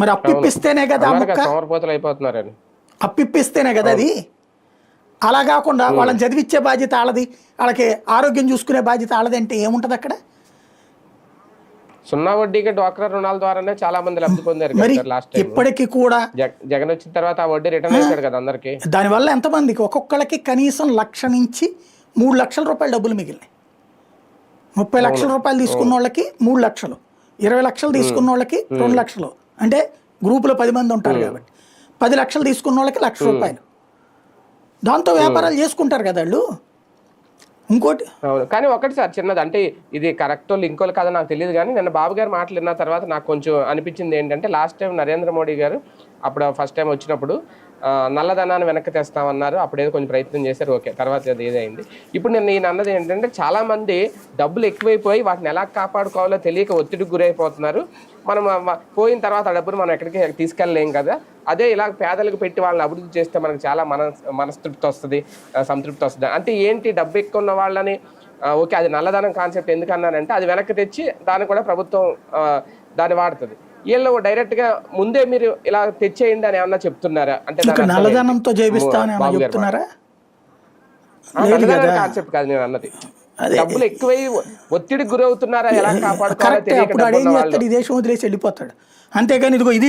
మరి అప్పిస్తేనే కదా ఆ అన్నారు మొక్క, కదా సోమరిపోతులు అయిపోతున్నారని. అప్పిస్తేనే కదా అది. అలా కాకుండా వాళ్ళని చదివించే బాధ్యత వాళ్ళది, వాళ్ళకి ఆరోగ్యం చూసుకునే బాధ్యత వాళ్ళది అంటే ఏముంటది అక్కడ? సున్నా వడ్డీకి డ్వాక్రా రుణాల ద్వారానే చాలా మంది లబ్ధి పొందారు కదా మరి సార్ లాస్ట్ టైం. ఇప్పటికీ కూడా జగన్ వచ్చిన తర్వాత ఆ వడ్డీ రిటర్న్ వేసాడు కదా అందరికి. దానివల్ల ఎంతమందికి ఒక్కొక్కళ్ళకి కనీసం 1,00,000 నుంచి 3,00,000 రూపాయలు డబ్బులు మిగిలినాయి. 30 లక్షల రూపాయలు తీసుకున్న వాళ్ళకి 3 లక్షలు, 20 లక్షలు తీసుకున్న వాళ్ళకి 2 లక్షలు, అంటే గ్రూపులో 10 మంది ఉంటారు కాబట్టి 10 లక్షలు తీసుకున్న వాళ్ళకి 1,00,000 రూపాయలు. దాంతో వ్యాపారాలు చేసుకుంటారు కదా వాళ్ళు. ఇంకోటి అవును, కానీ ఒకటి సార్ చిన్నది, అంటే ఇది కరెక్టో లింకోలు కాదో నాకు తెలియదు, కానీ నిన్న బాబు గారు మాటలు విన్న తర్వాత నాకు కొంచెం అనిపించింది ఏంటంటే, లాస్ట్ టైం నరేంద్ర మోడీ గారు అప్పుడు ఫస్ట్ టైం వచ్చినప్పుడు నల్లధనాన్ని వెనక్కి తెస్తామన్నారు. అప్పుడు ఏదో కొంచెం ప్రయత్నం చేశారు, ఓకే, తర్వాత అది ఏదైంది. ఇప్పుడు నేను అన్నది ఏంటంటే, చాలామంది డబ్బులు ఎక్కువైపోయి వాటిని ఎలా కాపాడుకోవాలో తెలియక ఒత్తిడికి గురైపోతున్నారు. మనం పోయిన తర్వాత ఆ డబ్బును మనం ఎక్కడికి తీసుకెళ్ళలేం కదా. అదే ఇలా పేదలకు పెట్టి వాళ్ళని అభివృద్ధి చేస్తే మనకు చాలా మనస్తృప్తి వస్తుంది, సంతృప్తి వస్తుంది. అంటే ఏంటి, డబ్బు ఎక్కువ ఉన్న వాళ్ళని ఓకే, అది నల్లధనం కాన్సెప్ట్ ఎందుకు అన్నానంటే, అది వెనక్కి తెచ్చి దాన్ని కూడా ప్రభుత్వం దాన్ని వాడుతుంది. వీళ్ళు డైరెక్ట్ గా ముందే మీరు ఇలా తెచ్చేయండి అని ఏమన్నా చెప్తున్నారా? అంటే నల్లధనంతో చేపిస్తామని చెప్తున్నారా? కాన్సెప్ట్ కాదు నేను అన్నది. డబ్బులు ఎక్కువై ఒత్తిడికి గురవుతున్నారా, ఎలా కాపాడుకోవాలో కరెక్ట్. తెలియక అప్పుడు అడేం చేస్తాడు, ఈ దేశం వదిలేసి వెళ్ళిపోతాడు. అంతేగాని ఇదిగో ఇది